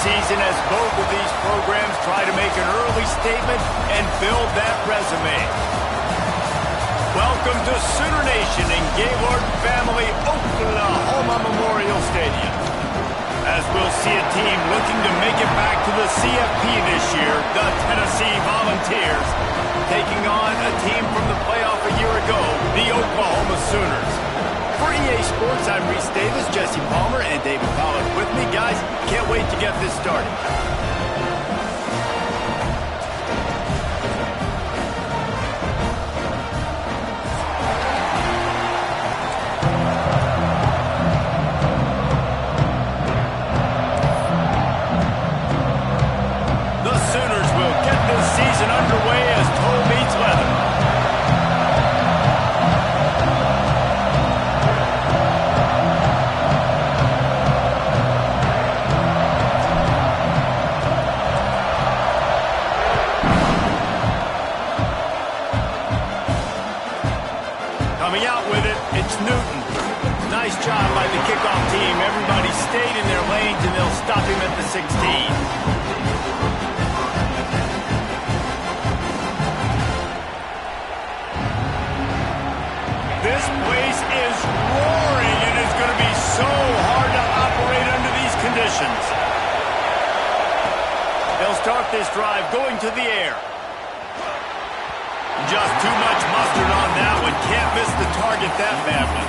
season as both of these programs try to make an early statement and build that resume. Welcome to Sooner Nation in Gaylord Family Oklahoma Memorial Stadium. As we'll see a team looking to make it back to the CFP this year, the Tennessee Volunteers, taking on a team from the playoff a year ago, the Oklahoma Sooners. For EA Sports, I'm Reese Davis, Jesse Palmer, and David Pollack with me. Guys, can't wait to get this started. The Sooners will get this season underway as toe meets leather. Coming out with it, it's Newton. Nice job by the kickoff team. Everybody stayed in their lanes, and they'll stop him at the 16. This place is roaring, and it's going to be so hard to operate under these conditions. They'll start this drive going to the air. Just too much mustard on that one. Can't miss the target that badly.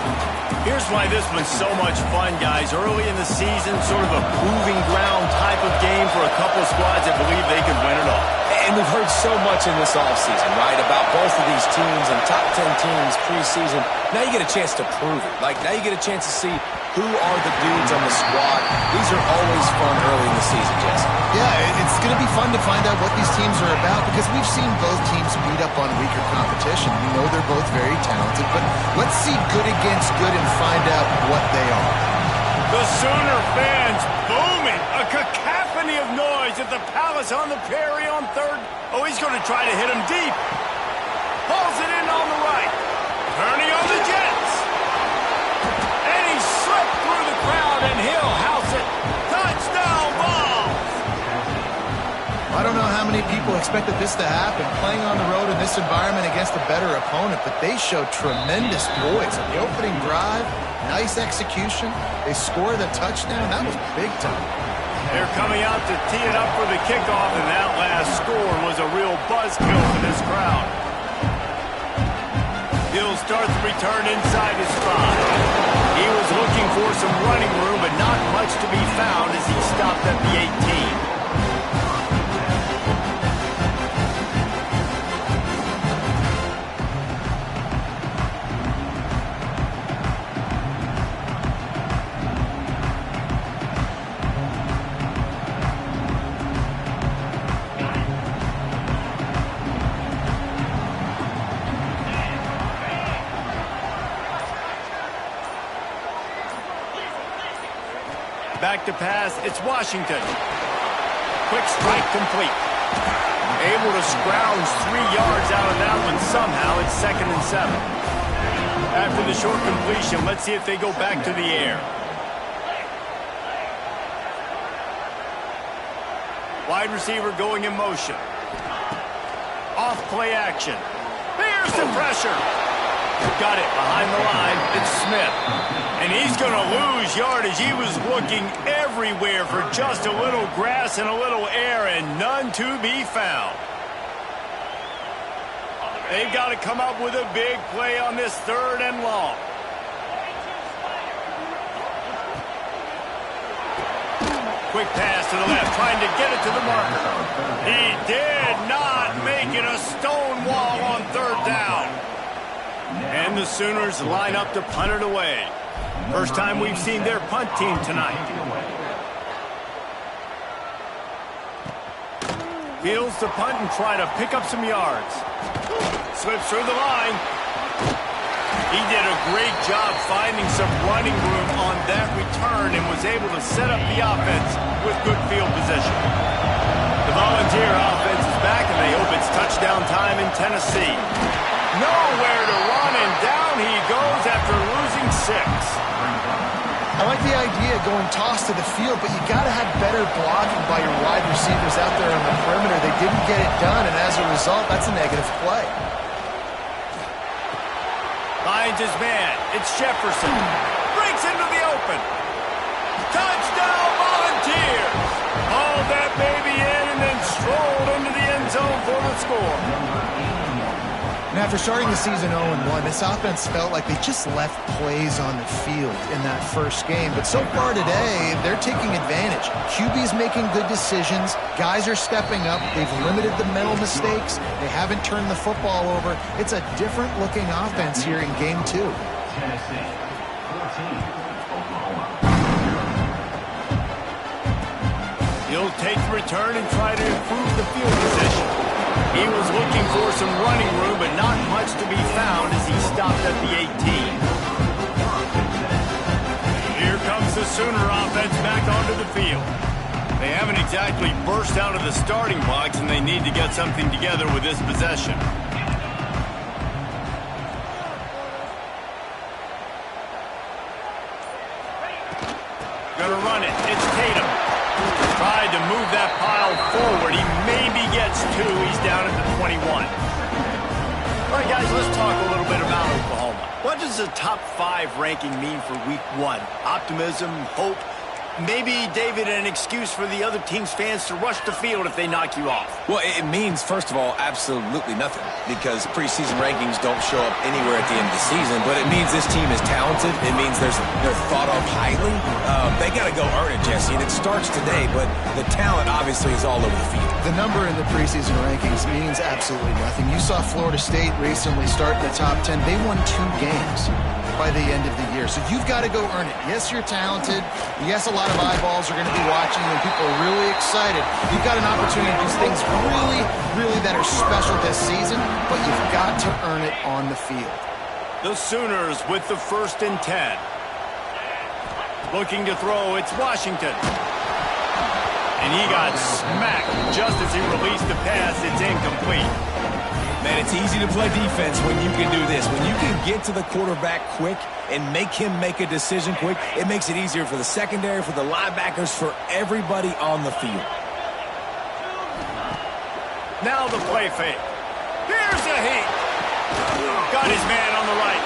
Here's why this one's so much fun, guys. Early in the season, sort of a proving ground type of game for a couple of squads that believe they can win it all. And we've heard so much in this offseason, right, about both of these teams and top 10 teams preseason. Now you get a chance to prove it. Like, now you get a chance to see who are the dudes on the squad. These are always fun early in the season, Jesse. Yeah, it's going to be fun to find out what these teams are about because we've seen both teams beat up on weaker competition. We know they're both very talented, but let's see good against good and find out what they are. The Sooner fans booming. A cacophony of noise at the Palace on the Prairie on third. Oh, he's going to try to hit him deep. Pulls it in on the right. Turning on the Jets. And he slipped through the crowd, and he'll house it. Touchdown ball. I don't know how many people expected this to happen, playing on the road in this environment against a better opponent, but they showed tremendous poise on the opening drive. Nice execution. They scored a touchdown. That was big time. They're coming out to tee it up for the kickoff, and that last score was a real buzzkill for this crowd. He'll start the return inside his stride. He was looking for some running room, but not much to be found as he stopped at the 18. Back to pass, it's Washington. Quick strike complete. Able to scrounge 3 yards out of that one somehow. It's 2nd and 7. After the short completion, let's see if they go back to the air. Wide receiver going in motion. Off play action. Here's the pressure. Got it behind the line. It's Smith. And he's going to lose yardage. He was looking everywhere for just a little grass and a little air, and none to be found. They've got to come up with a big play on this 3rd and long. Quick pass to the left, trying to get it to the marker. He did not make it a stone wall on 3rd down. And the Sooners line up to punt it away. First time we've seen their punt team tonight. Fields the punt and try to pick up some yards. Slips through the line. He did a great job finding some running room on that return and was able to set up the offense with good field position. The Volunteer offense is back, and they hope it's touchdown time in Tennessee. Nowhere to run, and down he goes after losing 6. I like the idea of going toss to the field, but you got to have better blocking by your wide receivers out there on the perimeter. They didn't get it done, and as a result, that's a negative play. Finds his man. It's Jefferson. Breaks into the open. Touchdown, Volunteers! Hauled that baby in and then strolled into the end zone for the score. And after starting the season 0-1, this offense felt like they just left plays on the field in that first game. But so far today, they're taking advantage. QB's making good decisions. Guys are stepping up. They've limited the mental mistakes. They haven't turned the football over. It's a different-looking offense here in Game 2. Tennessee, 14, Oklahoma. He'll take the return and try to improve the field position. He was looking for some running room, but not much to be found as he stopped at the 18. Here comes the Sooner offense back onto the field. They haven't exactly burst out of the starting blocks, and they need to get something together with this possession. Gonna run it. It's Tatum. Tried to move that pile forward. He maybe gets two. He's down at the 21. All right, guys, let's talk a little bit about Oklahoma. What does the top 5 ranking mean for week 1? Optimism, hope, maybe, David, an excuse for the other team's fans to rush the field if they knock you off? Well, it means, first of all, absolutely nothing, because preseason rankings don't show up anywhere at the end of the season, but it means this team is talented. It means they're thought of highly. They got to go earn it, Jesse, and it starts today, but the talent obviously is all over the field. The number in the preseason rankings means absolutely nothing. You saw Florida State recently start in the top 10. They won 2 games by the end of the year. So you've got to go earn it. Yes, you're talented. Yes, a lot of eyeballs are going to be watching and people are really excited. You've got an opportunity to do things really that are special this season, but you've got to earn it on the field. The Sooners with the 1st and 10. Looking to throw, it's Washington. And he got smacked just as he released the pass. It's incomplete. Man, it's easy to play defense when you can do this. When you can get to the quarterback quick and make him make a decision quick, it makes it easier for the secondary, for the linebackers, for everybody on the field. Now the play fake. Here's a heat. Got his man on the right.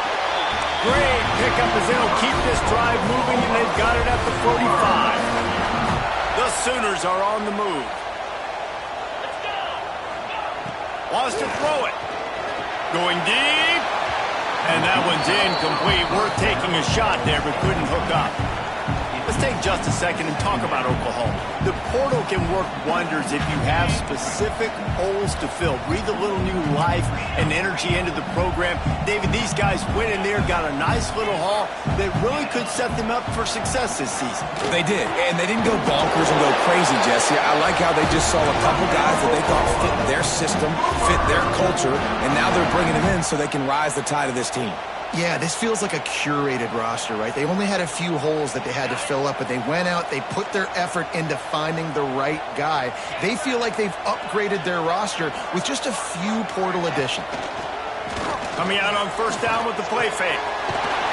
Great pickup as they'll keep this drive moving, and they've got it at the 45. The Sooners are on the move. Wants to throw it. Going deep. And that one's incomplete. Worth taking a shot there, but couldn't hook up. Let's take just a second and talk about Oklahoma. The portal can work wonders if you have specific holes to fill. Breathe a little new life and energy into the program. David, these guys went in there, got a nice little haul that really could set them up for success this season. They did, and they didn't go bonkers and go crazy, Jesse. I like how they just saw a couple guys that they thought fit their system, fit their culture, and now they're bringing them in so they can rise the tide of this team. Yeah, this feels like a curated roster, right? They only had a few holes that they had to fill up, but they went out, they put their effort into finding the right guy. They feel like they've upgraded their roster with just a few portal additions. Coming out on 1st down with the play fake.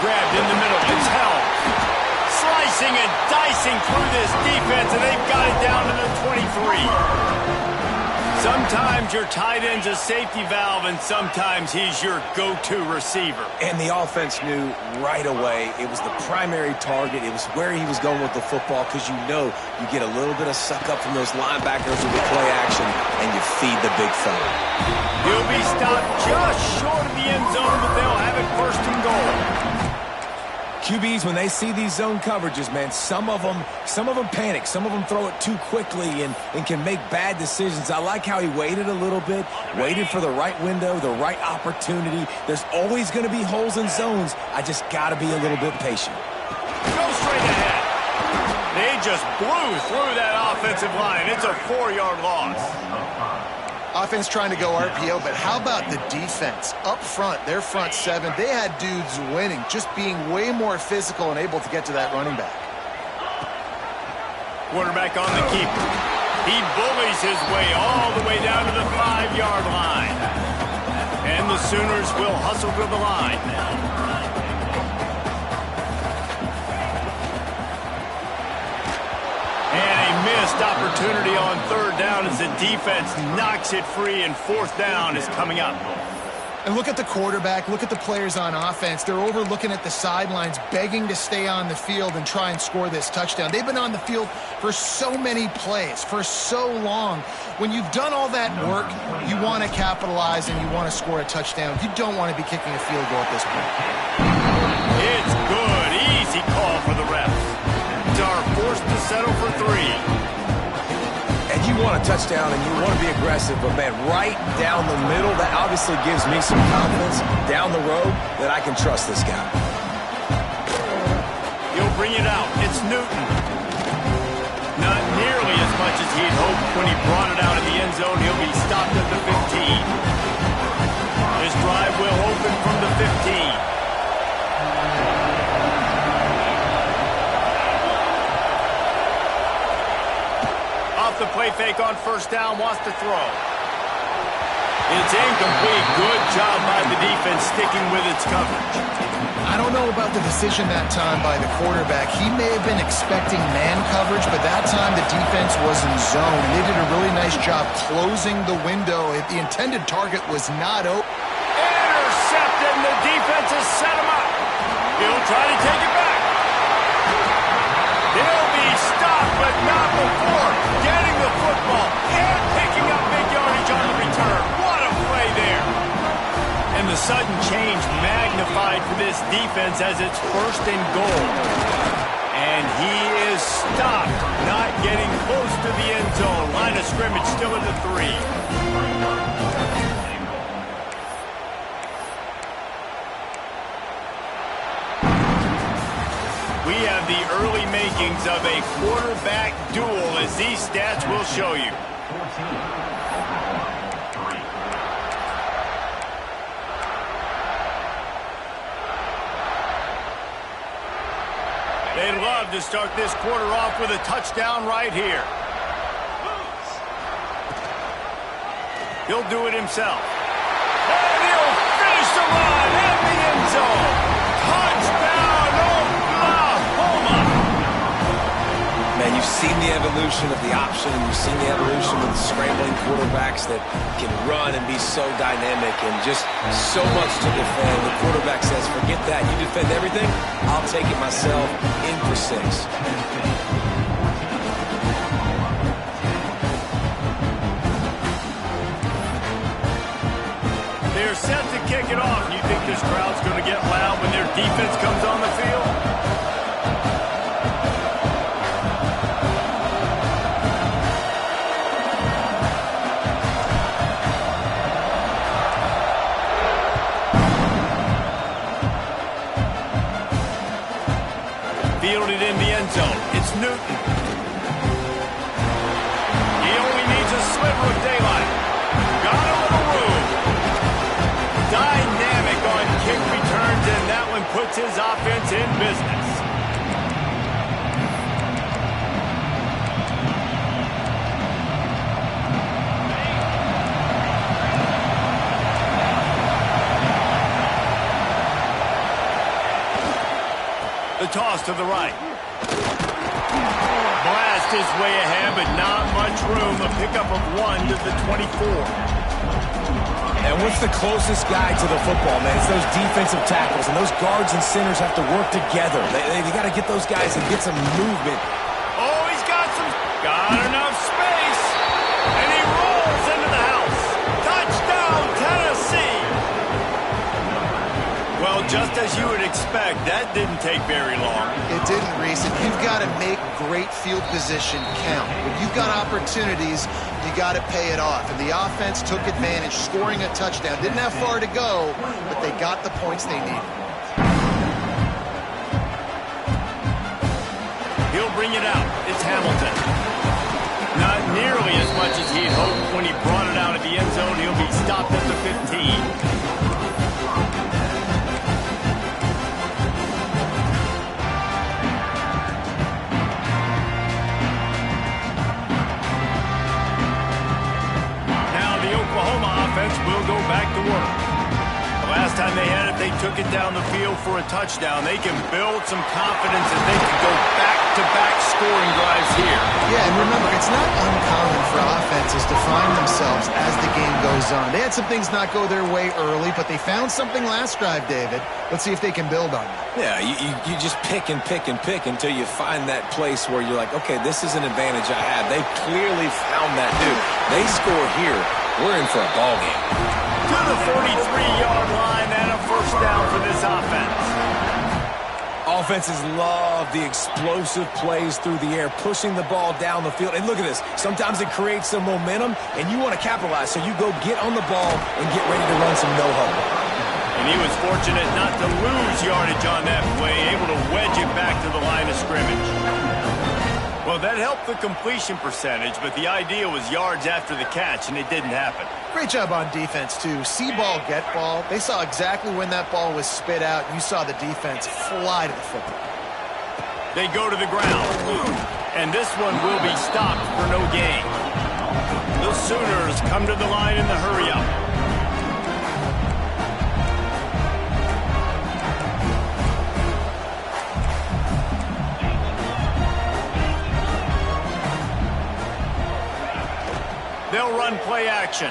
Grabbed in the middle. It's held. Slicing and dicing through this defense, and they've got it down to the 23. Sometimes your tight end's a safety valve, and sometimes he's your go-to receiver. And the offense knew right away it was the primary target. It was where he was going with the football, because you know you get a little bit of suck-up from those linebackers with the play action, and you feed the big fella. He'll be stopped just short of the end zone, but they'll have it 1st and goal. QBs, when they see these zone coverages, man, some of them panic. Some of them throw it too quickly and can make bad decisions. I like how he waited a little bit, waited for the right window, the right opportunity. There's always going to be holes in zones. I just got to be a little bit patient. Go straight ahead. They just blew through that offensive line. It's a 4-yard loss. Offense trying to go RPO, but how about the defense? Up front, their front 7, they had dudes winning, just being way more physical and able to get to that running back. Quarterback on the keeper. He bullies his way all the way down to the 5-yard line. And the Sooners will hustle to the line. opportunity on third down as the defense knocks it free, and fourth down is coming up. And look at the quarterback, look at the players on offense. They're over looking at the sidelines, begging to stay on the field and try and score this touchdown. They've been on the field for so many plays, for so long. When you've done all that work, you want to capitalize and you want to score a touchdown. You don't want to be kicking a field goal at this point. It's good. Easy call for the refs. Are forced to settle for 3. And you want a touchdown and you want to be aggressive, but man, right down the middle, that obviously gives me some confidence down the road that I can trust this guy. He'll bring it out. It's Newton. Not nearly as much as he'd hoped when he brought it out in the end zone. He'll be stopped at the 15. His drive will open from the 15. The play fake on first down, wants to throw. It's incomplete. Good job by the defense sticking with its coverage. I don't know about the decision that time by the quarterback. He may have been expecting man coverage, but that time the defense was in zone. They did a really nice job closing the window. The intended target was not open. Intercepted, and the defense has set him up. He'll try to take it back. He'll be stopped, but not before getting the football and picking up big yardage on the return. What a play there. And the sudden change magnified for this defense as it's first and goal. And he is stopped, not getting close to the end zone. Line of scrimmage still at the 3. We have the early makings of a quarterback duel, as these stats will show you. 14. They'd love to start this quarter off with a touchdown right here. He'll do it himself. And he'll finish the run in the end zone. Touchdown, Oklahoma! Man, you've seen the evolution of the option, and you've seen the evolution of the scrambling quarterbacks that can run and be so dynamic and just so much to defend. The quarterback says, forget that. You defend everything, I'll take it myself in for 6. They're set to kick it off. You think this crowd's going to get loud when their defense comes on the field? Fielded in the end zone. It's Newton. He only needs a sliver of daylight. Got a little room. Dynamic on kick returns, and that one puts his offense in business. The toss to the right. Blast his way ahead, but not much room. A pickup of 1 to the 24. And what's the closest guy to the football, man? It's those defensive tackles, and those guards and centers have to work together. They got to get those guys and get some movement. Oh, he's got enough space, and he rolls into the house. Touchdown, Tennessee! Well, just as you would expect, that didn't take very long. It didn't, Reese. And you've got to make great field position count. When you've got opportunities, you got to pay it off. And the offense took advantage, scoring a touchdown. Didn't have far to go, but they got the points they needed. He'll bring it out. It's Hamilton. Not nearly as much as he'd hoped when he brought it out at the end zone. He'll be stopped at the 15. Will go back to work. The last time they had it, they took it down the field for a touchdown. They can build some confidence as they can go back-to-back scoring drives here. Yeah, and remember, it's not uncommon for offenses to find themselves as the game goes on. They had some things not go their way early, but they found something last drive, David. Let's see if they can build on that. Yeah, you just pick and pick and pick until you find that place where you're like, okay, this is an advantage I have. They clearly found that dude. They score here, we're in for a ball game. To the 43-yard line and a first down for this offense. Offenses love the explosive plays through the air, pushing the ball down the field. And look at this. Sometimes it creates some momentum, and you want to capitalize. So you go get on the ball and get ready to run some no-huddle. And he was fortunate not to lose yardage on that play, able to wedge it back to the line of scrimmage. Well, that helped the completion percentage, but the idea was yards after the catch, and it didn't happen. Great job on defense, too. See ball, get ball. They saw exactly when that ball was spit out. You saw the defense fly to the football. They go to the ground, and this one will be stopped for no gain. The Sooners come to the line in the hurry-up. They'll run play action.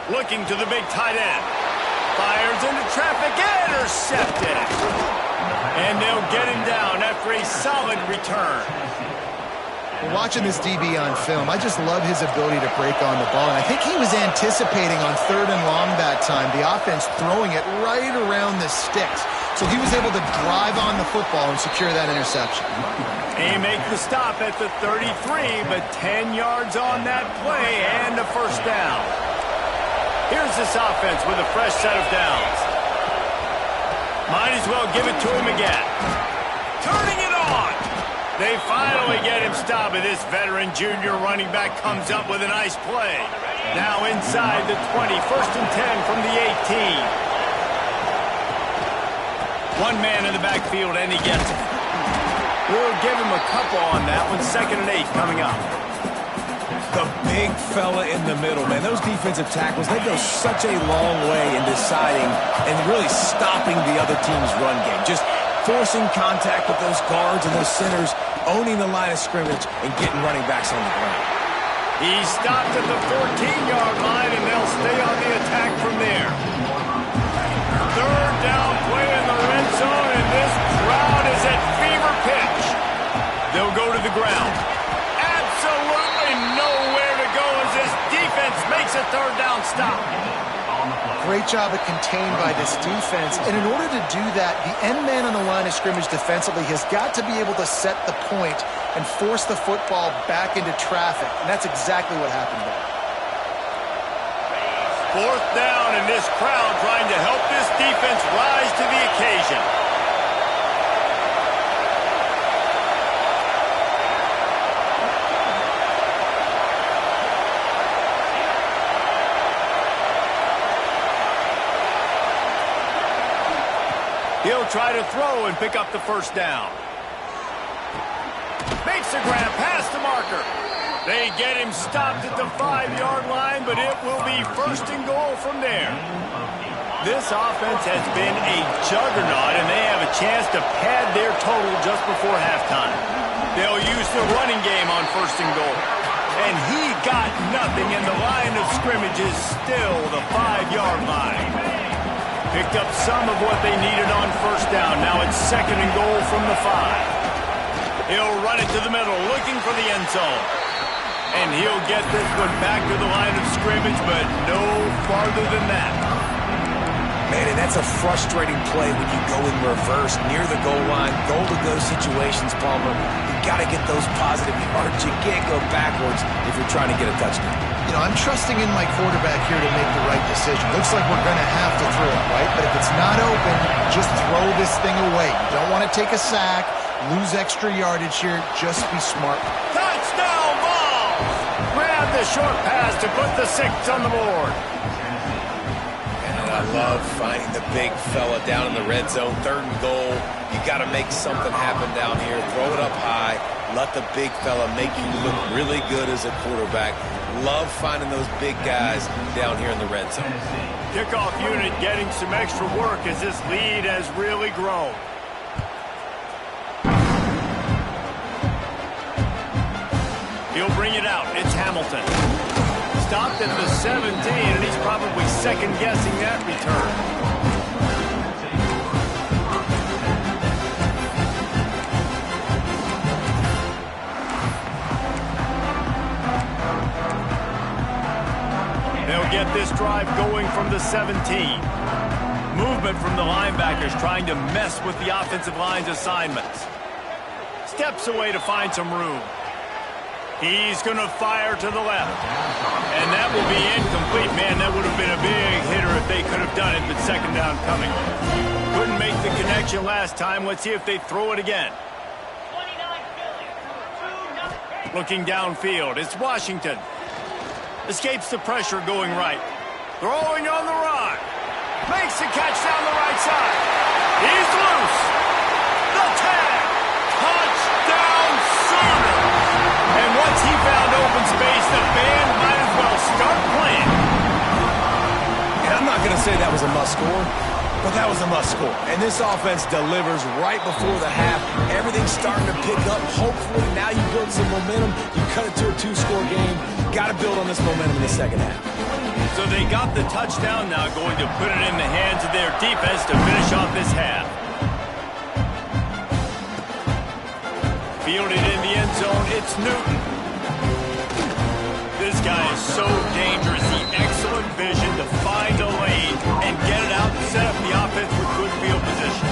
Looking to the big tight end. Fires into traffic, intercepted. And they'll get him down after a solid return. Watching this DB on film, I just love his ability to break on the ball. And I think he was anticipating on 3rd and long that time, the offense throwing it right around the sticks. So he was able to drive on the football and secure that interception. He makes the stop at the 33, but 10 yards on that play and a first down. Here's this offense with a fresh set of downs. Might as well give it to him again. Turning it on. They finally get him stopped, and this veteran junior running back comes up with a nice play. Now inside the 20, 1st and 10 from the 18. One man in the backfield, and he gets it. We'll give him a couple on that one. 2nd and 8 coming up. The big fella in the middle, man. Those defensive tackles, they go such a long way in deciding and really stopping the other team's run game. Just forcing contact with those guards and those centers, owning the line of scrimmage, and getting running backs on the ground. He stopped at the 14-yard line, and they'll stay on the attack from there. 3rd down play in the red zone, and this crowd is at fever pitch. They'll go to the ground. Absolutely nowhere to go as this defense makes a 3rd down stop. Great job of contained by this defense. And in order to do that, the end man on the line of scrimmage defensively has got to be able to set the point and force the football back into traffic. And that's exactly what happened there. 4th down, and this crowd trying to help this defense rise to the occasion. He'll try to throw and pick up the first down. Makes a grab past the marker. They get him stopped at the 5-yard line, but it will be 1st and goal from there. This offense has been a juggernaut, and they have a chance to pad their total just before halftime. They'll use the running game on 1st and goal. And he got nothing, and the line of scrimmage is still the 5-yard line. Picked up some of what they needed on 1st down. Now it's 2nd and goal from the 5. He'll run it to the middle, looking for the end zone. And he'll get this one back to the line of scrimmage, but no farther than that. Man, and that's a frustrating play when you go in reverse near the goal line, goal-to-go situations, Palmer. You got to get those positive yards. You can't go backwards if you're trying to get a touchdown. You know, I'm trusting in my quarterback here to make the right decision. Looks like we're going to have to throw it, right? But if it's not open, just throw this thing away. You don't want to take a sack, lose extra yardage here. Just be smart. Touchdown ball! Grab the short pass to put the 6 on the board. I love finding the big fella down in the red zone. 3rd and goal. You got to make something happen down here. Throw it up high. Let the big fella make you look really good as a quarterback. Love finding those big guys down here in the red zone. Kickoff unit getting some extra work as this lead has really grown. He'll bring it out. It's Hamilton. Stopped at the 17, and he's probably second-guessing that return. They'll get this drive going from the 17. Movement from the linebackers trying to mess with the offensive line's assignments. Steps away to find some room. He's going to fire to the left. And that will be incomplete. Man, that would have been a big hitter if they could have done it, but second down coming. Couldn't make the connection last time. Let's see if they throw it again. Looking downfield, it's Washington. Escapes the pressure going right. Throwing on the run. Makes the catch down the right side. He's loose. The tag. Touchdown Sooners. And once he found open space, the band might as well start playing. And I'm not going to say that was a must-score, but that was a must-score. And this offense delivers right before the half. Everything's starting to pick up. Hopefully now you build some momentum. You cut it to a 2-score game. Got to build on this momentum in the second half. So they got the touchdown, now going to put it in the hands of their defense to finish off this half. Fielded in the end zone, it's Newton. This guy is so dangerous. He excellent vision to find a lane and get it out and set up the offense for good field position.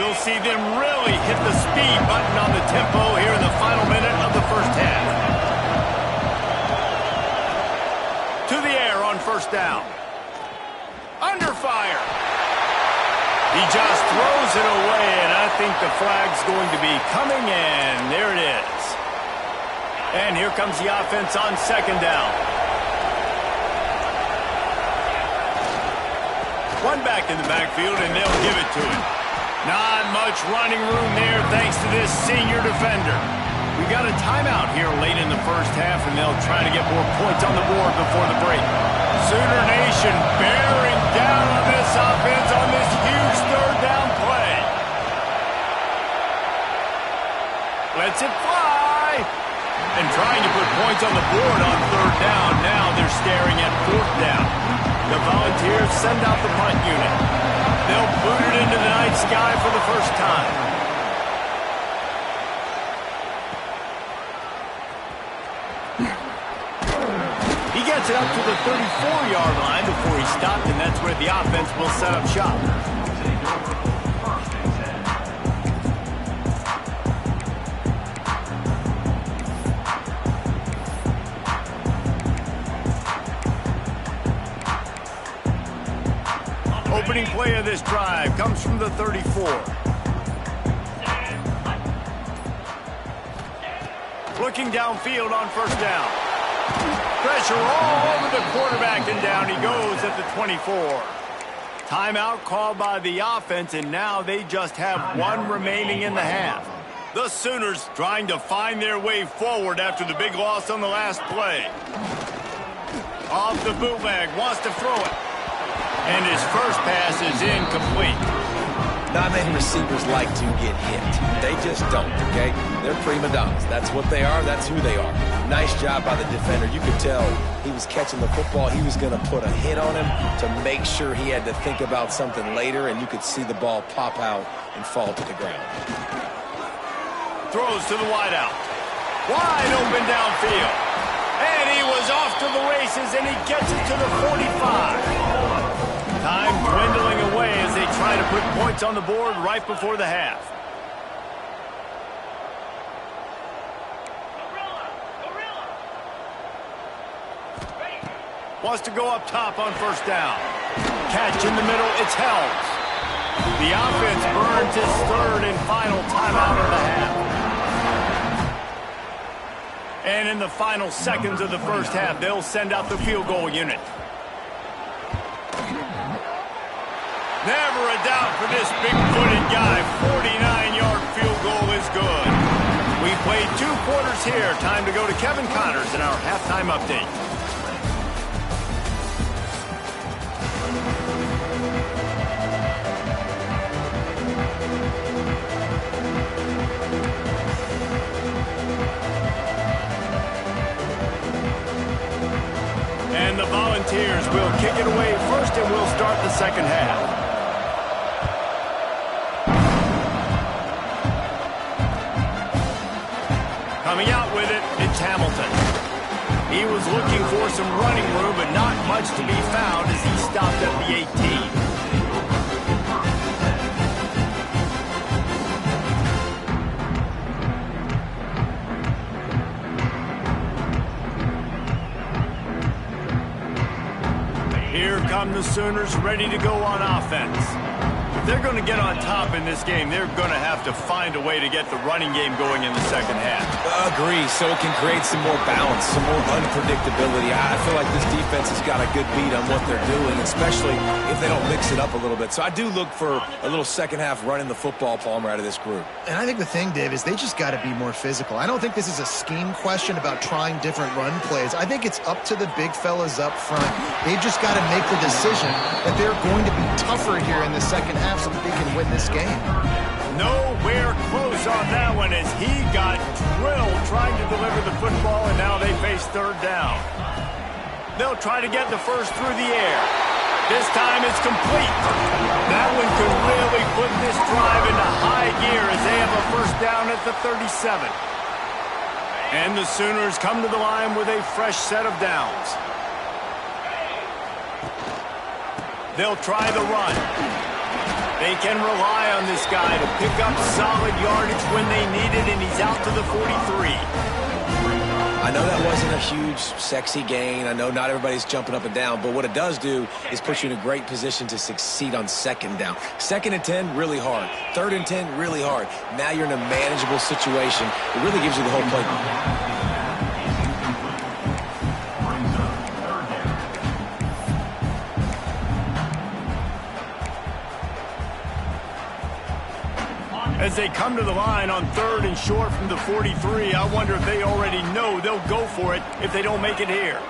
We'll see them really hit the speed button on the tempo here in the final minute of the first half. To the air on first down. Under fire. He just throws it away, and I think the flag's going to be coming, and there it is. And here comes the offense on second down. One back in the backfield, and they'll give it to him. Not much running room there thanks to this senior defender. We got a timeout here late in the first half, and they'll try to get more points on the board before the break. Sooner Nation bearing down on this offense on this huge third down play. Lets it fly. And trying to put points on the board on third down. Now they're staring at fourth down. The Volunteers send out the punt unit. They'll boot it into the night sky for the first time. Gets it up to the 34-yard line before he stopped, and that's where the offense will set up shop. Opening play of this drive comes from the 34. Looking downfield on first down. Pressure all over the quarterback, and down he goes at the 24. Timeout called by the offense, and now they just have one remaining in the half. The Sooners trying to find their way forward after the big loss on the last play. Off the bootleg, wants to throw it. And his first pass is incomplete. Not many receivers like to get hit. They just don't, okay? They're prima donnas. That's what they are. That's who they are. Nice job by the defender. You could tell he was catching the football. He was going to put a hit on him to make sure he had to think about something later, and you could see the ball pop out and fall to the ground. Throws to the wideout. Wide open downfield. And he was off to the races, and he gets it to the 45. Time dwindling away as they try to put points on the board right before the half. Wants to go up top on first down. Catch in the middle, it's Helms. The offense burns its third and final timeout of the half. And in the final seconds of the first half, they'll send out the field goal unit. Never a doubt for this big-footed guy. 49-yard field goal is good. We played 2 quarters here. Time to go to Kevin Connors in our halftime halftime update. And the Volunteers will kick it away first, and we'll start the second half. Coming out with it, it's Hamilton. He was looking for some running room, but not much to be found as he stopped at the 18. Here come the Sooners ready to go on offense. If they're going to get on top in this game, they're going to have to find a way to get the running game going in the second half. Agree, so it can create some more balance, some more unpredictability. I feel like this defense has got a good beat on what they're doing, especially if they don't mix it up a little bit. So I do look for a little second half running the football, Palmer, out of this group. And I think the thing, Dave, is they just got to be more physical. I don't think this is a scheme question about trying different run plays. I think it's up to the big fellas up front. They've just got to make the decision that they're going to be tougher here in the second half so that they can win this game. Nowhere close on that one as he got drilled trying to deliver the football, and now they face third down. They'll try to get the first through the air. This time it's complete. That one could really put this drive into high gear as they have a first down at the 37. And the Sooners come to the line with a fresh set of downs. They'll try the run. They can rely on this guy to pick up solid yardage when they need it, and he's out to the 43. I know that wasn't a huge, sexy gain. I know not everybody's jumping up and down, but what it does do is put you in a great position to succeed on second down. Second and 10, really hard. Third and 10, really hard. Now you're in a manageable situation. It really gives you the whole playbook. As they come to the line on third and short from the 43, I wonder if they already know they'll go for it if they don't make it here.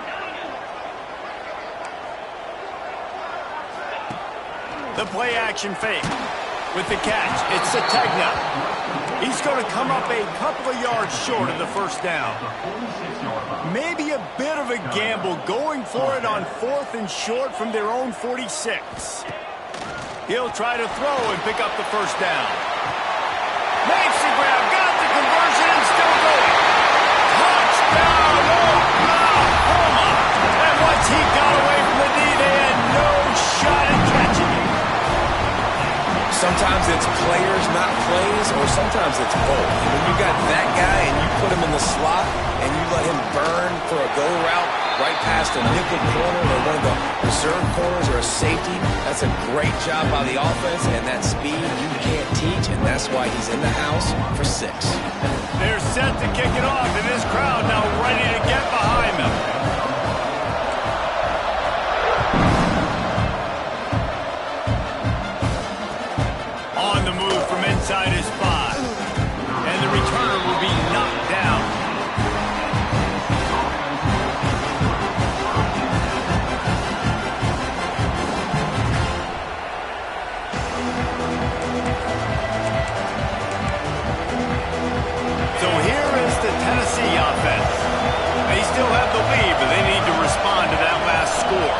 The play action fake with the catch. It's Sategna. He's going to come up a couple of yards short of the first down. Maybe a bit of a gamble going for it on fourth and short from their own 46. He'll try to throw and pick up the first down. Makes the grab, got the conversion, and still going. Touchdown, Oklahoma! And once he got away from the knee, they had no shot at catching him. Sometimes it's players, not plays, or sometimes it's both. When you got that guy and you put him in the slot and you let him burn for a go route right past a nickel corner or one of the reserve corners or a safety, that's a great job by the offense, and that speed you can't teach, and that's why he's in the house for 6. They're set to kick it off, and this crowd now ready to get behind them. On the move from inside his 5, and the returner will be knocked down. So here is the Tennessee offense. They still have the lead, but they need to respond to that last score.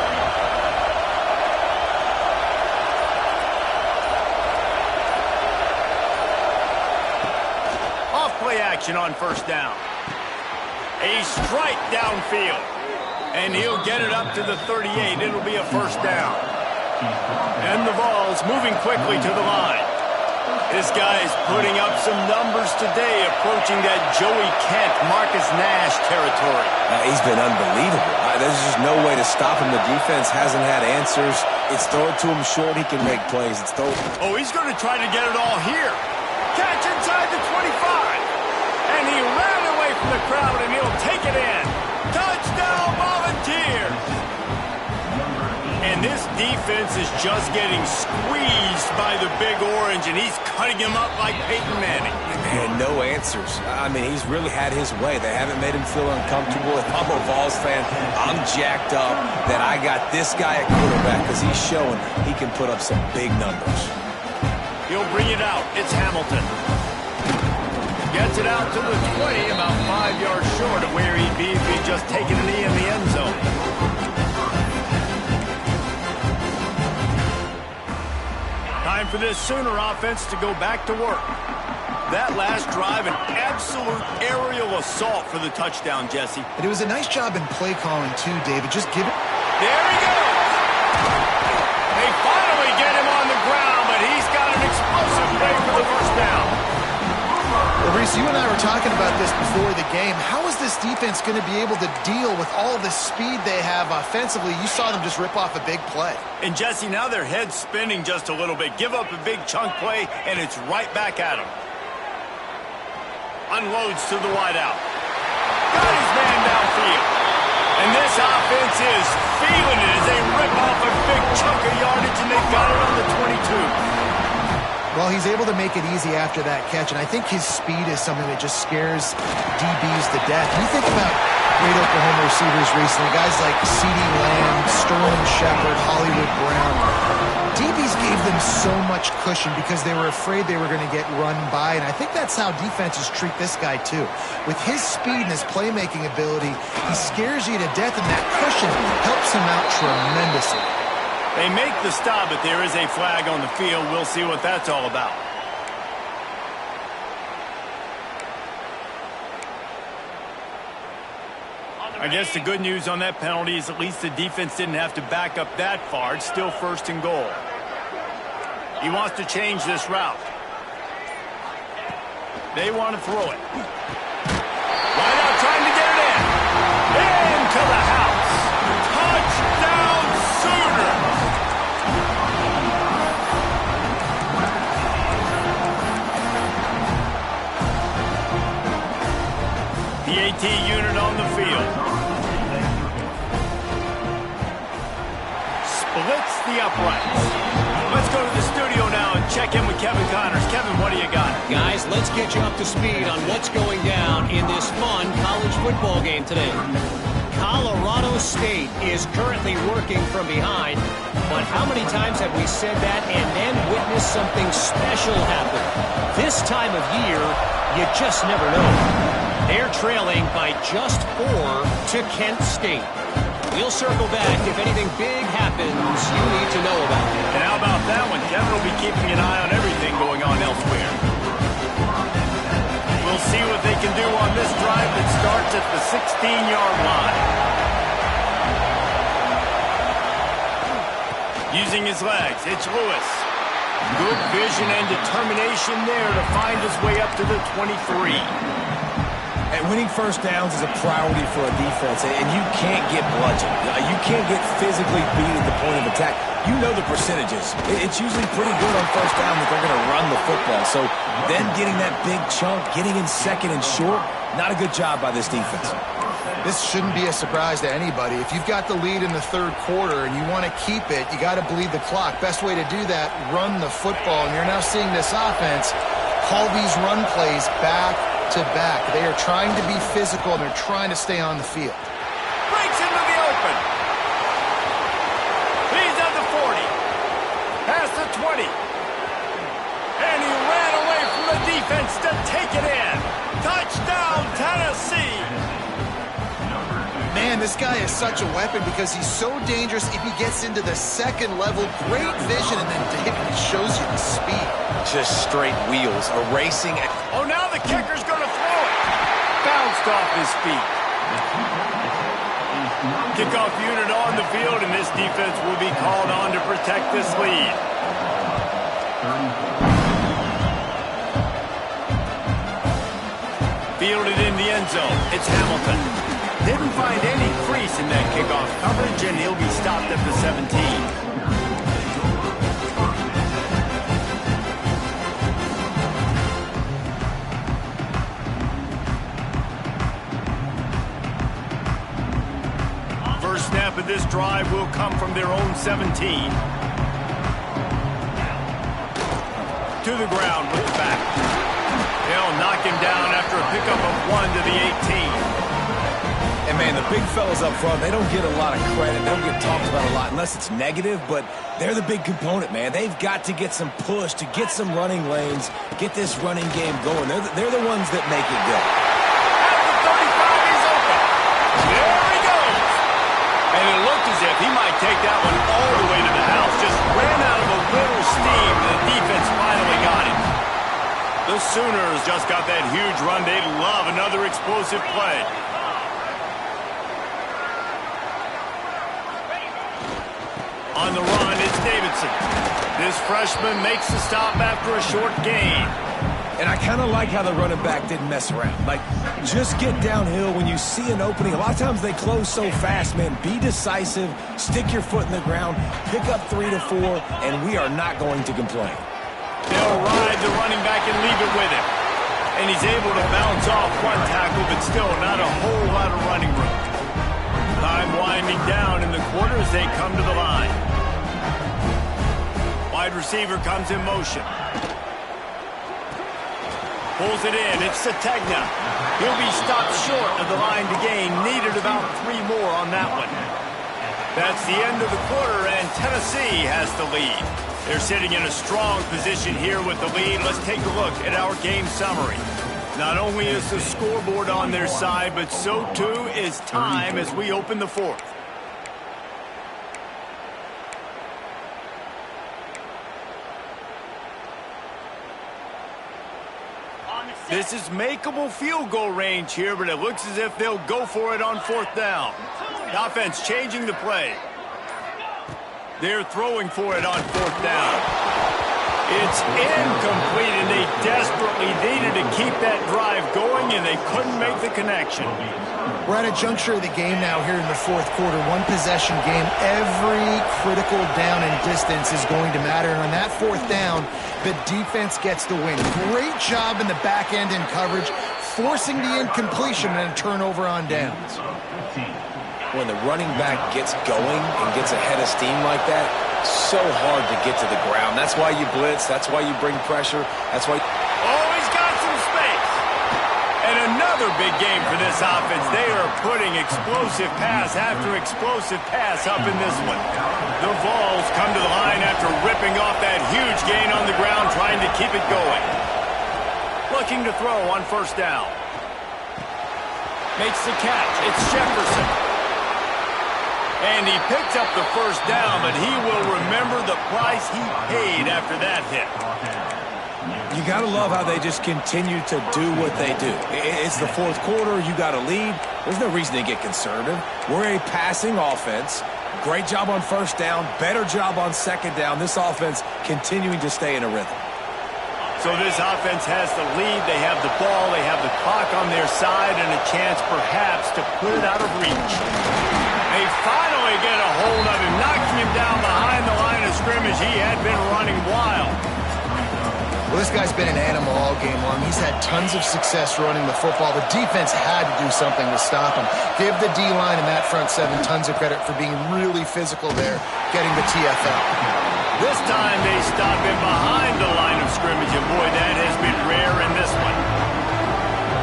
Off play action on first down. A strike downfield. And he'll get it up to the 38. It'll be a first down. And the Vols moving quickly to the line. This guy is putting up some numbers today, approaching that Joey Kent, Marcus Nash territory. He's been unbelievable. There's just no way to stop him. The defense hasn't had answers. It's throw it to him short, he can make plays. It's throw. Oh, he's going to try to get it all here. Catch inside the 25. And he ran away from the crowd, and he'll take it in. Touchdown, Volunteers. And this defense is just getting squeezed by the Big Orange, and he's cutting him up like Peyton Manning. And no answers. I mean, he's really had his way. They haven't made him feel uncomfortable. If I'm a Vols fan, I'm jacked up that I got this guy at quarterback because he's showing he can put up some big numbers. He'll bring it out. It's Hamilton. Gets it out to the 20, about 5 yards short of where he'd be if he'd just taken a knee in the end zone. Time for this Sooner offense to go back to work. That last drive, an absolute aerial assault for the touchdown, Jesse. And it was a nice job in play calling, too, David. Just give it. There he goes. They finally get him on the ground, but he's got an explosive play for the first down. Well, Reese, you and I were talking about this before the game. How is this defense going to be able to deal with all the speed they have offensively? You saw them just rip off a big play. And, Jesse, now their head's spinning just a little bit. Give up a big chunk play, and it's right back at them. Unloads to the wideout. Got his man downfield. And this offense is feeling it as they rip off a big chunk of yardage, and they've got it on the 22. Well, he's able to make it easy after that catch, and I think his speed is something that just scares DBs to death. You think about great Oklahoma receivers recently, guys like CeeDee Lamb, Sterling Shepard, Hollywood Brown. DBs gave them so much cushion because they were afraid they were going to get run by, and I think that's how defenses treat this guy too. With his speed and his playmaking ability, he scares you to death, and that cushion helps him out tremendously. They make the stop, but there is a flag on the field. We'll see what that's all about. I guess the good news on that penalty is at least the defense didn't have to back up that far. It's still 1st and goal. He wants to change this route. They want to throw it. Right out trying to get it in. Into the house. Touchdown Sooners. The AT unit on the field. Splits the uprights. Let's go to the studio now and check in with Kevin Connors. Kevin, what do you got? Guys, let's get you up to speed on what's going down in this fun college football game today. Colorado State is currently working from behind, but how many times have we said that and then witnessed something special happen? This time of year, you just never know. They're trailing by just 4 to Kent State. We'll circle back if anything big happens you need to know about. And how about that one? Kevin will be keeping an eye on everything going on elsewhere. We'll see what they can do on this drive that starts at the 16-yard line. Using his legs, it's Lewis. Good vision and determination there to find his way up to the 23. And winning first downs is a priority for a defense, and you can't get bludgeoned. You can't get physically beat at the point of attack. You know the percentages. It's usually pretty good on first down that they're going to run the football. So then getting that big chunk, getting in 2nd and short, not a good job by this defense. This shouldn't be a surprise to anybody. If you've got the lead in the 3rd quarter and you want to keep it, you got to bleed the clock. Best way to do that, run the football. And you're now seeing this offense call these run plays back to back. They are trying to be physical, and they're trying to stay on the field. Breaks into the open. He's at the 40. Past the 20. And he ran away from the defense to take it in. Touchdown, Tennessee. Man, this guy is such a weapon because he's so dangerous if he gets into the 2nd level. Great vision, and then David shows you the speed. Just straight wheels, a racing. Oh, now the kicker's going to throw it. Bounced off his feet. Kickoff unit on the field, and this defense will be called on to protect this lead. Fielded in the end zone. It's Hamilton. Didn't find any crease in that kickoff coverage, and he'll be stopped at the 17. Snap stop of this drive will come from their own 17. To the ground with the back. They'll knock him down after a pickup of 1 to the 18. And, man, the big fellas up front, they don't get a lot of credit. They don't get talked about a lot unless it's negative, but they're the big component, man. They've got to get some push, to get some running lanes, get this running game going. They're the ones that make it go. At the 35, he's open. There he goes. And it looked as if he might take that one all the way to the house. Just ran out of a little steam, and the defense finally got him. The Sooners just got that huge run. They'd love another explosive play. On the run, it's Davidson. This freshman makes the stop after a short gain. And I kind of like how the running back didn't mess around. Like, just get downhill when you see an opening. A lot of times they close so fast, man. Be decisive, stick your foot in the ground, pick up 3 to 4, and we are not going to complain. They'll ride the running back and leave it with him. And he's able to bounce off one tackle, but still not a whole lot of running room. Time winding down in the quarter as they come to the line. Wide receiver comes in motion. Pulls it in. It's Sategna. He'll be stopped short of the line to gain. Needed about 3 more on that one. That's the end of the quarter, and Tennessee has the lead. They're sitting in a strong position here with the lead. Let's take a look at our game summary. Not only is the scoreboard on their side, but so too is time as we open the fourth. This is makeable field goal range here, but it looks as if they'll go for it on 4th down. The offense changing the play. They're throwing for it on 4th down. It's incomplete, and they desperately needed to keep that drive going, and they couldn't make the connection. We're at a juncture of the game now here in the 4th quarter. One possession game. Every critical down and distance is going to matter. And on that 4th down, the defense gets the win. Great job in the back end in coverage, forcing the incompletion and a turnover on downs. When the running back gets going and gets ahead of steam like that, so hard to get to the ground. That's why you blitz. That's why you bring pressure. That's why... Oh, he's got some space. And another big game for this offense. They are putting explosive pass after explosive pass up in this one. The Vols come to the line after ripping off that huge gain on the ground, trying to keep it going. Looking to throw on 1st down. Makes the catch. It's Jefferson. And he picked up the 1st down, but he will remember the price he paid after that hit. You got to love how they just continue to do what they do. It's the 4th quarter. You got a lead. There's no reason to get conservative. We're a passing offense. Great job on 1st down. Better job on 2nd down. This offense continuing to stay in a rhythm. So this offense has the lead. They have the ball. They have the clock on their side and a chance perhaps to put it out of reach. They finally get a hold of him, knocking him down behind the line of scrimmage. He had been running wild. Well, this guy's been an animal all game long. He's had tons of success running the football. The defense had to do something to stop him. Give the D-line and that front 7 tons of credit for being really physical there, getting the TFL. This time they stop him behind the line of scrimmage, and boy, that has been rare in this one.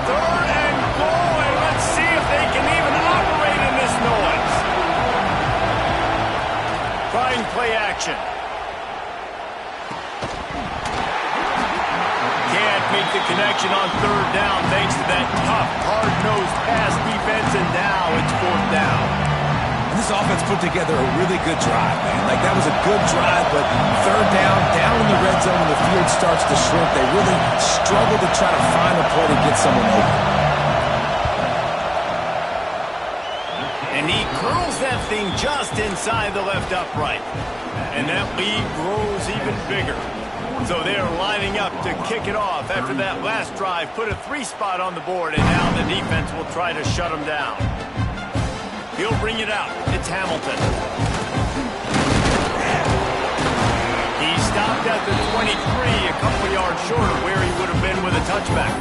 3rd and goal, and let's see if they can even operate in this noise. Trying play action. Can't make the connection on 3rd down thanks to that tough, hard-nosed pass defense, and now it's 4th down. And this offense put together a really good drive, man. Like, that was a good drive, but 3rd down in the red zone when the field starts to shrink, they really struggle to try to find a play to get someone open. And he curls that thing just inside the left upright. And that lead grows even bigger. So they're lining up to kick it off after that last drive. Put a 3-spot on the board, and now the defense will try to shut them down. He'll bring it out. It's Hamilton. He stopped at the 23, a couple yards short of where he would have been with a touchback.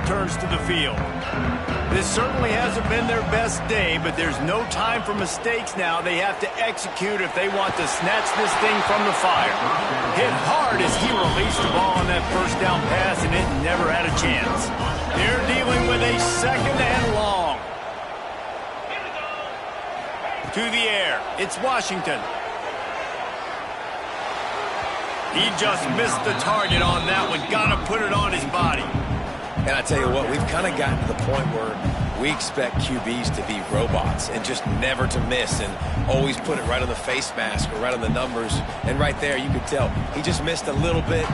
returns to the field. This certainly hasn't been their best day, but there's no time for mistakes now. They have to execute if they want to snatch this thing from the fire. Hit hard as he released the ball on that first down pass, and it never had a chance. They're dealing with a second and long. To the air, it's Washington. He just missed the target on that one. Got to put it on his body. And I tell you what, we've kind of gotten to the point where we expect QBs to be robots and just never to miss and always put it right on the face mask or right on the numbers. And right there, you could tell he just missed a little bit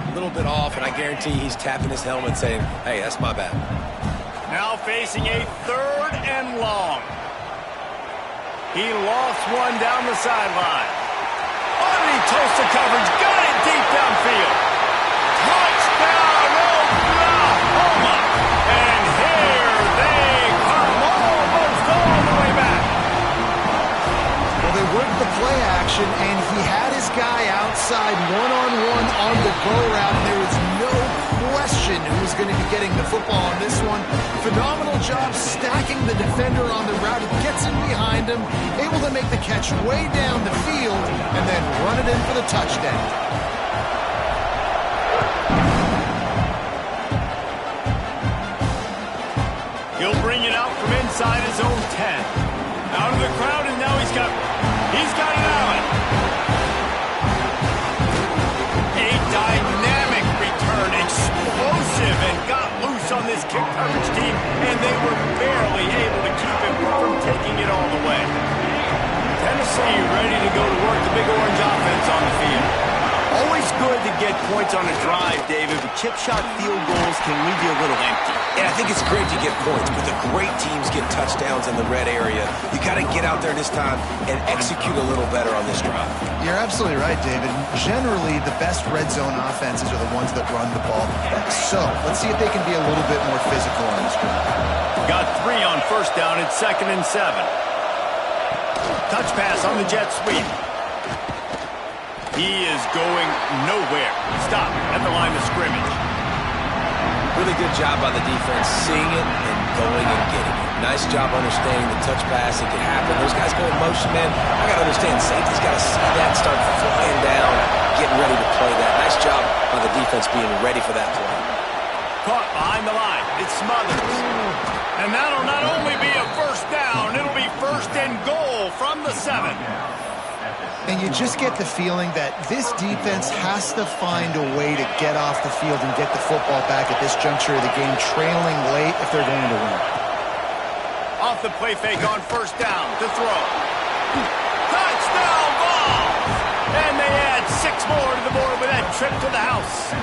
off, and I guarantee he's tapping his helmet saying, hey, that's my bad. Now facing a third and long. He lost one down the sideline. Underneath Tulsa coverage, got it deep downfield. Touchdown, Oklahoma! And here they come, almost all the way back. Well, they worked the play action, and he had his guy outside one-on-one on the go route, and there was no question who's going to be getting the football on this one. Phenomenal job stacking the defender on the route. He gets in behind him, able to make the catch way down the field, and then run it in for the touchdown. He'll bring it out from inside his own 10. Out of the crowd, and now he's got it out. A dynamic return, explosive, and got loose on this kick coverage team, and they were barely able to keep him from taking it all the way. Tennessee ready to go to work the Big Orange offense on the field. Always good to get points on a drive, David, but chip shot field goals can leave you a little empty. Yeah, I think it's great to get points, but the great teams get touchdowns in the red area. You got to get out there this time and execute a little better on this drive. You're absolutely right, David. Generally, the best red zone offenses are the ones that run the ball best. So, let's see if they can be a little bit more physical on this drive. Got 3 on first down. It's 2nd and 7. Touch pass on the jet sweep. He is going nowhere. Stop at the line of scrimmage. Really good job by the defense, seeing it and going and getting it. Nice job understanding the touch pass. It can happen. Those guys go in motion, man. I got to understand, safety's got to see that, start flying down, getting ready to play that. Nice job by the defense being ready for that play. Caught behind the line. It's Smothers. And that'll not only be a first down, it'll be 1st and goal from the 7. And you just get the feeling that this defense has to find a way to get off the field and get the football back at this juncture of the game, trailing late if they're going to win. Off the play fake on first down to throw. Touchdown ball! And they add 6 more to the board with that trip to the house.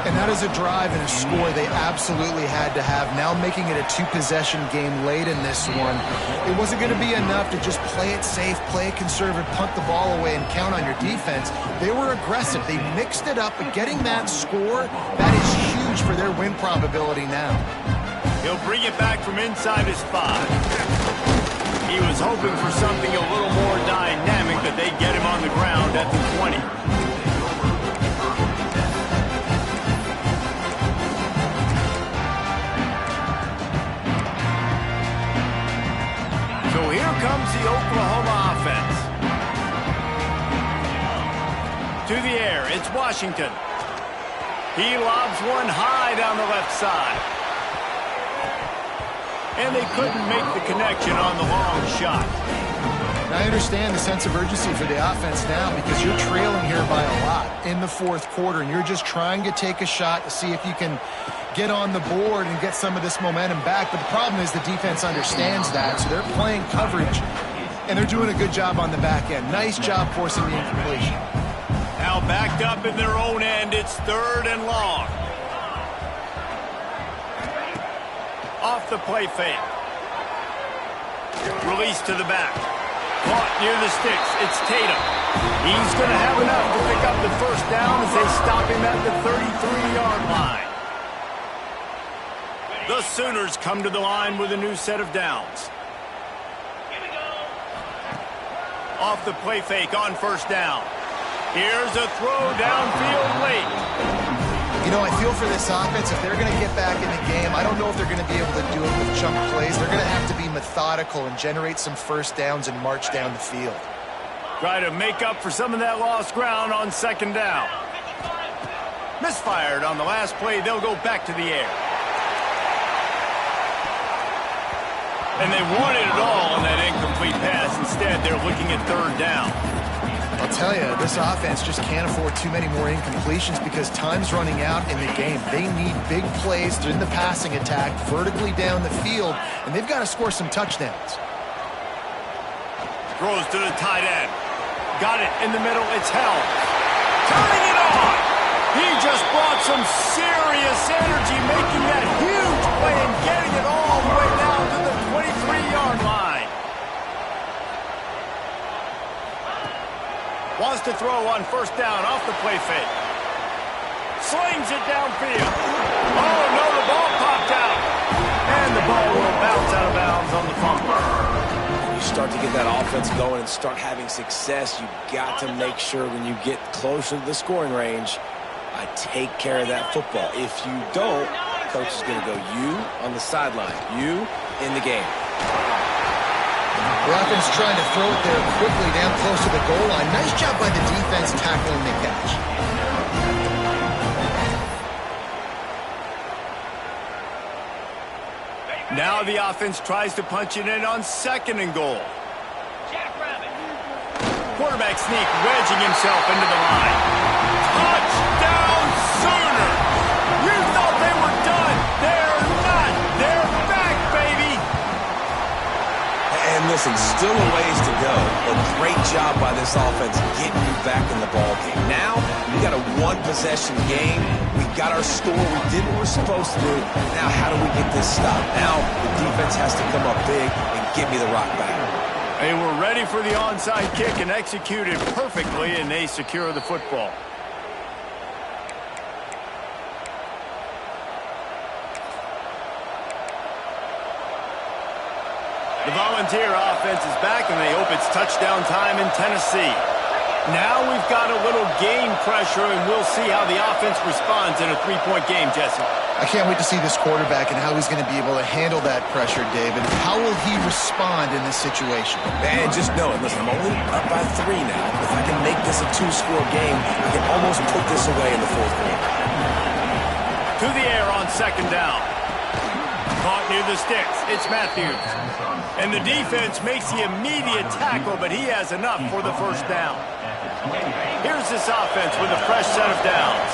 And that is a drive and a score they absolutely had to have. Now making it a 2-possession game late in this one. It wasn't going to be enough to just play it safe, play it conservative, punt the ball away, and count on your defense. They were aggressive. They mixed it up, but getting that score, that is huge for their win probability now. He'll bring it back from inside his 5. He was hoping for something a little more dynamic, but they get him on the ground at the 20. So here comes the Oklahoma offense. To the air, it's Washington. He lobs one high down the left side. And they couldn't make the connection on the long shot. Now, I understand the sense of urgency for the offense now because you're trailing here by a lot in the 4th quarter, and you're just trying to take a shot to see if you can get on the board and get some of this momentum back. But the problem is the defense understands that, so they're playing coverage, and they're doing a good job on the back end. Nice job forcing the incompletion. Now backed up in their own end, it's 3rd and long. Off the play fake. Release to the back. Caught near the sticks. It's Tatum. He's going to have enough to pick up the first down as they stop him at the 33-yard line. The Sooners come to the line with a new set of downs. Off the play fake on first down. Here's a throw downfield late. You know, I feel for this offense. If they're going to get back in the game, I don't know if they're going to be able to do it with chunk plays. They're going to have to be methodical and generate some first downs and march down the field. Try to make up for some of that lost ground on second down. Misfired on the last play. They'll go back to the air. And they wanted it all on that incomplete pass. Instead, they're looking at third down. I'll tell you, this offense just can't afford too many more incompletions because time's running out in the game. They need big plays in the passing attack, vertically down the field, and they've got to score some touchdowns. Throws to the tight end. Got it in the middle. It's held. Turning it on. He just brought some serious energy, making that huge play and getting it all the way down to the 23-yard line. Wants to throw on first down off the play fake. Slings it downfield. Oh, no, the ball popped out. And the ball will bounce out of bounds on the fumble. You start to get that offense going and start having success, you've got to make sure when you get closer to the scoring range, I take care of that football. If you don't, coach is going to go you on the sideline, you in the game. The offense trying to throw it there quickly down close to the goal line. Nice job by the defense tackling the catch. Now the offense tries to punch it in on second and goal. Quarterback sneak, wedging himself into the line. Touchdown Sooner! You thought they were done. They're not. They're back, baby. And listen, still a ways to go, but great job by this offense getting you back in the ball game. Now, we got a one-possession game. We got our score. We did what we're supposed to do. Now, how do we get this stopped? Now, the defense has to come up big and give me the rock back. They were ready for the onside kick and executed perfectly, and they secure the football. The Volunteer offense is back, and they hope it's touchdown time in Tennessee. Now we've got a little game pressure, and we'll see how the offense responds in a three-point game, Jesse. I can't wait to see this quarterback and how he's going to be able to handle that pressure, David. How will he respond in this situation? Man, just know it. Listen, I'm only up by 3 now. If I can make this a 2-score game, I can almost put this away in the fourth quarter. To the air on second down. Caught near the sticks. It's Matthews. And the defense makes the immediate tackle, but he has enough for the first down. Here's this offense with a fresh set of downs.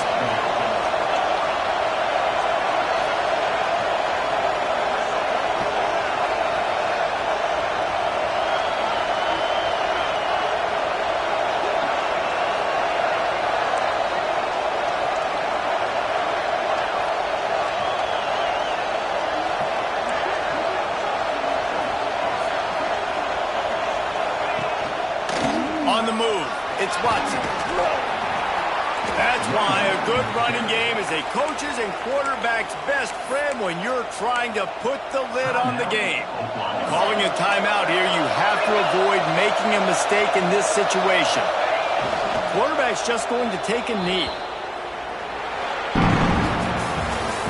On the move, it's Watson. That's why a good running game is a coach's and quarterback's best friend when you're trying to put the lid on the game. Calling a timeout here, you have to avoid making a mistake in this situation. The quarterback's just going to take a knee.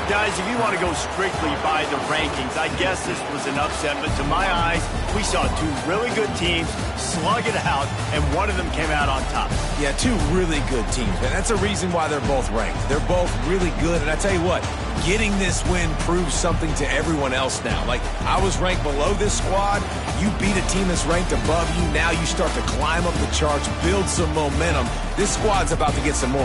Guys, if you want to go strictly by the rankings, I guess this was an upset, but to my eyes, we saw 2 really good teams slug it out, and one of them came out on top. Yeah, 2 really good teams, and that's a reason why they're both ranked. They're both really good, and I tell you what, getting this win proves something to everyone else now. Like, I was ranked below this squad. You beat a team that's ranked above you. Now you start to climb up the charts, build some momentum. This squad's about to get some more